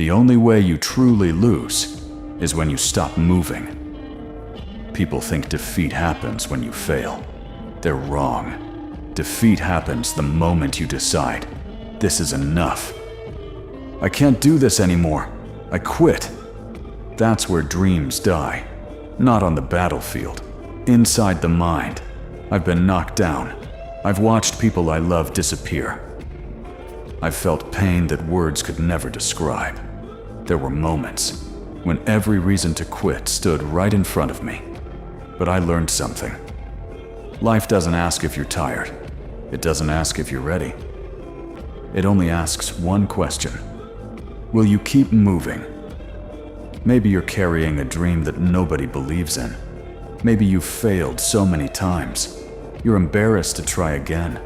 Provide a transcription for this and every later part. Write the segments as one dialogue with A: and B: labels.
A: The only way you truly lose is when you stop moving. People think defeat happens when you fail. They're wrong. Defeat happens the moment you decide, this is enough. I can't do this anymore. I quit. That's where dreams die. Not on the battlefield. Inside the mind. I've been knocked down. I've watched people I love disappear. I've felt pain that words could never describe. There were moments when every reason to quit stood right in front of me. But I learned something. Life doesn't ask if you're tired. It doesn't ask if you're ready. It only asks one question. Will you keep moving? Maybe you're carrying a dream that nobody believes in. Maybe you've failed so many times. You're embarrassed to try again.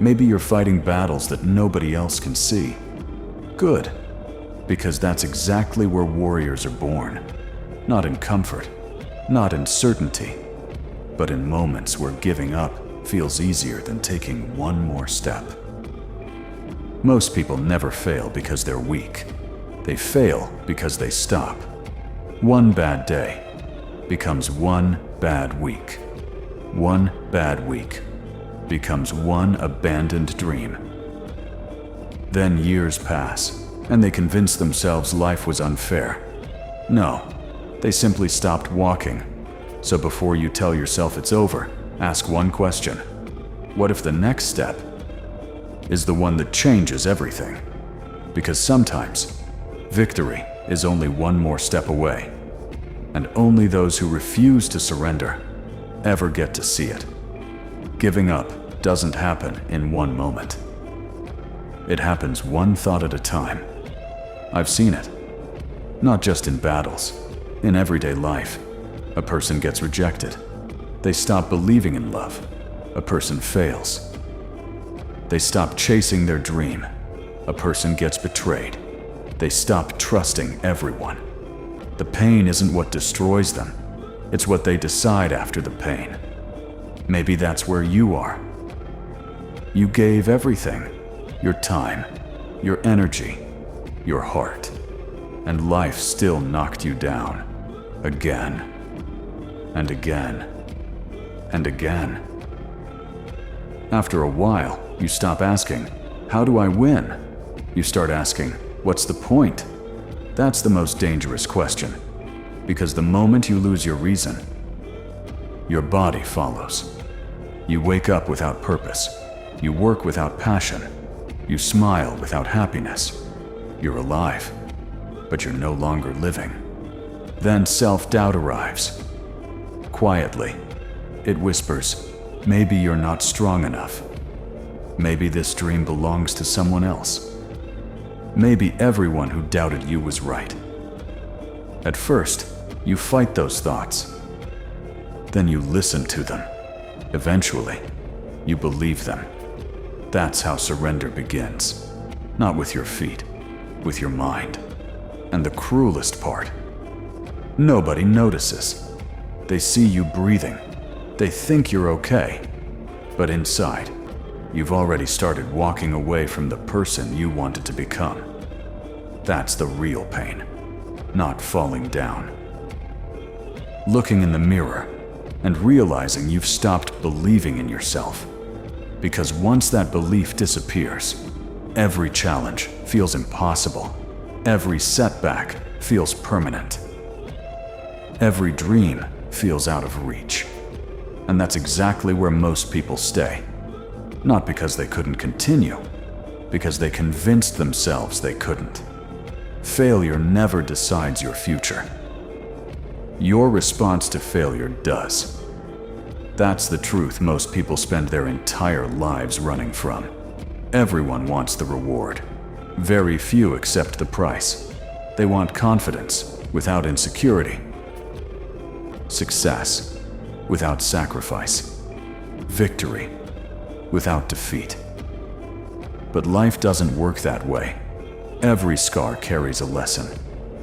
A: Maybe you're fighting battles that nobody else can see. Good, because that's exactly where warriors are born. Not in comfort, not in certainty, but in moments where giving up feels easier than taking one more step. Most people never fail because they're weak. They fail because they stop. One bad day becomes one bad week. One bad week becomes one abandoned dream. Then years pass, and they convince themselves life was unfair. No, they simply stopped walking. So before you tell yourself it's over, ask one question. What if the next step is the one that changes everything? Because sometimes, victory is only one more step away, and only those who refuse to surrender ever get to see it. Giving up doesn't happen in one moment. It happens one thought at a time. I've seen it. Not just in battles, in everyday life. A person gets rejected. They stop believing in love. A person fails. They stop chasing their dream. A person gets betrayed. They stop trusting everyone. The pain isn't what destroys them. It's what they decide after the pain. Maybe that's where you are. You gave everything. Your time, your energy, your heart. And life still knocked you down. Again. And again. And again. After a while, you stop asking, how do I win? You start asking, what's the point? That's the most dangerous question. Because the moment you lose your reason, your body follows. You wake up without purpose. You work without passion. You smile without happiness. You're alive, but you're no longer living. Then self-doubt arrives. Quietly, it whispers, maybe you're not strong enough. Maybe this dream belongs to someone else. Maybe everyone who doubted you was right. At first, you fight those thoughts. Then you listen to them. Eventually, you believe them. That's how surrender begins. Not with your feet, with your mind. And the cruelest part, nobody notices. They see you breathing. They think you're okay. But inside, you've already started walking away from the person you wanted to become. That's the real pain, not falling down. Looking in the mirror and realizing you've stopped believing in yourself. Because once that belief disappears, every challenge feels impossible. Every setback feels permanent. Every dream feels out of reach. And that's exactly where most people stay. Not because they couldn't continue, because they convinced themselves they couldn't. Failure never decides your future. Your response to failure does. That's the truth most people spend their entire lives running from. Everyone wants the reward. Very few accept the price. They want confidence without insecurity. Success without sacrifice. Victory without defeat. But life doesn't work that way. Every scar carries a lesson.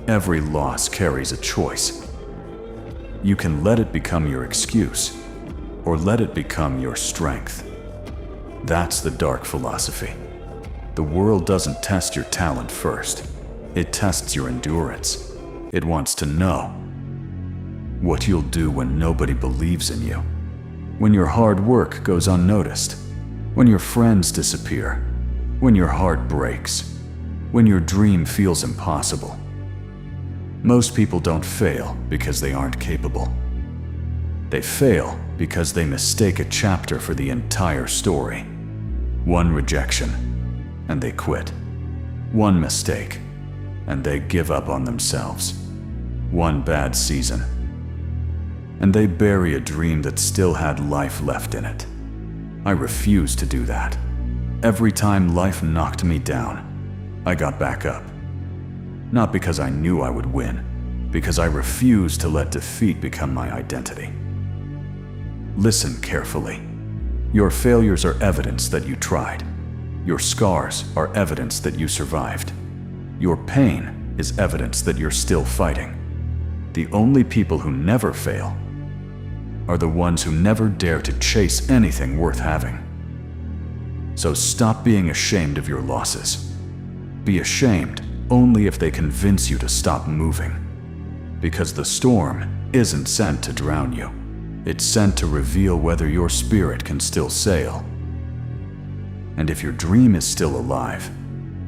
A: Every loss carries a choice. You can let it become your excuse, or let it become your strength. That's the dark philosophy. The world doesn't test your talent first. It tests your endurance. It wants to know what you'll do when nobody believes in you, when your hard work goes unnoticed, when your friends disappear, when your heart breaks, when your dream feels impossible. Most people don't fail because they aren't capable. They fail because they mistake a chapter for the entire story. One rejection, and they quit. One mistake, and they give up on themselves. One bad season, and they bury a dream that still had life left in it. I refused to do that. Every time life knocked me down, I got back up. Not because I knew I would win, because I refused to let defeat become my identity. Listen carefully. Your failures are evidence that you tried. Your scars are evidence that you survived. Your pain is evidence that you're still fighting. The only people who never fail are the ones who never dare to chase anything worth having. So stop being ashamed of your losses. Be ashamed only if they convince you to stop moving. Because the storm isn't sent to drown you. It's sent to reveal whether your spirit can still sail. And if your dream is still alive,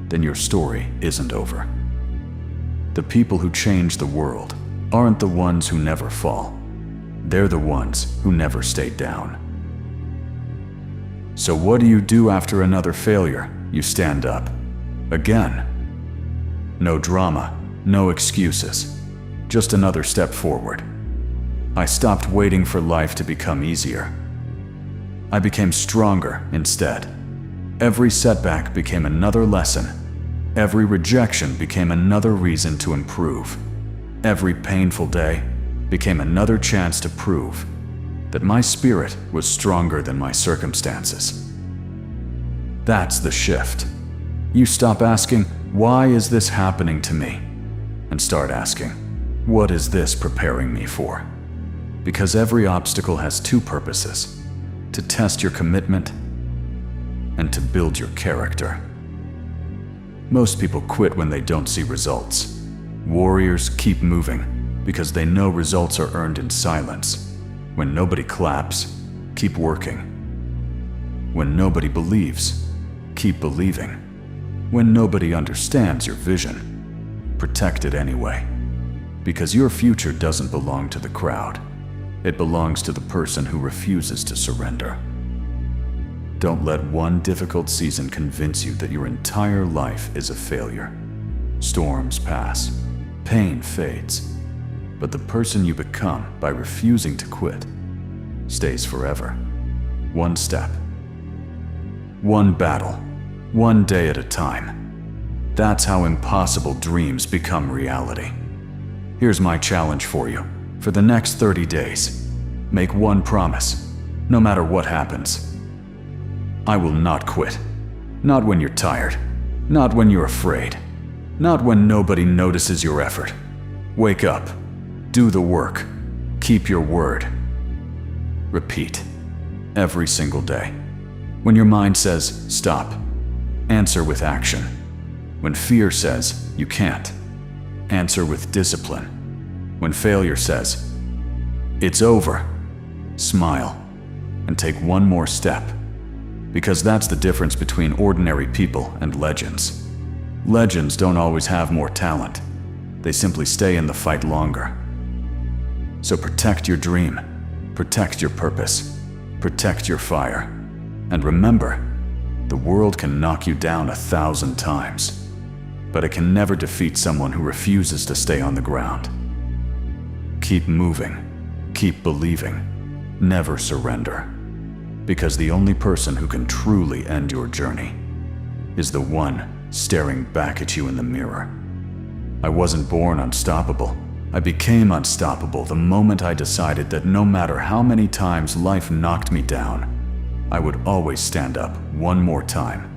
A: then your story isn't over. The people who change the world aren't the ones who never fall. They're the ones who never stay down. So what do you do after another failure? You stand up. Again. No drama, no excuses. Just another step forward. I stopped waiting for life to become easier. I became stronger instead. Every setback became another lesson. Every rejection became another reason to improve. Every painful day became another chance to prove that my spirit was stronger than my circumstances. That's the shift. You stop asking, "Why is this happening to me?" and start asking, "What is this preparing me for?" Because every obstacle has two purposes: to test your commitment and to build your character. Most people quit when they don't see results. Warriors keep moving because they know results are earned in silence. When nobody claps, keep working. When nobody believes, keep believing. When nobody understands your vision, protect it anyway. Because your future doesn't belong to the crowd. It belongs to the person who refuses to surrender. Don't let one difficult season convince you that your entire life is a failure. Storms pass, pain fades, but the person you become by refusing to quit stays forever. One step, one battle, one day at a time. That's how impossible dreams become reality. Here's my challenge for you. For the next 30 days, make one promise, no matter what happens. I will not quit. Not when you're tired. Not when you're afraid. Not when nobody notices your effort. Wake up. Do the work. Keep your word. Repeat. Every single day. When your mind says, stop, answer with action. When fear says, you can't, answer with discipline. When failure says, it's over, smile and take one more step. Because that's the difference between ordinary people and legends. Legends don't always have more talent. They simply stay in the fight longer. So protect your dream, protect your purpose, protect your fire. And remember, the world can knock you down 1,000 times, but it can never defeat someone who refuses to stay on the ground. Keep moving, keep believing, never surrender. Because the only person who can truly end your journey is the one staring back at you in the mirror. I wasn't born unstoppable. I became unstoppable the moment I decided that no matter how many times life knocked me down, I would always stand up one more time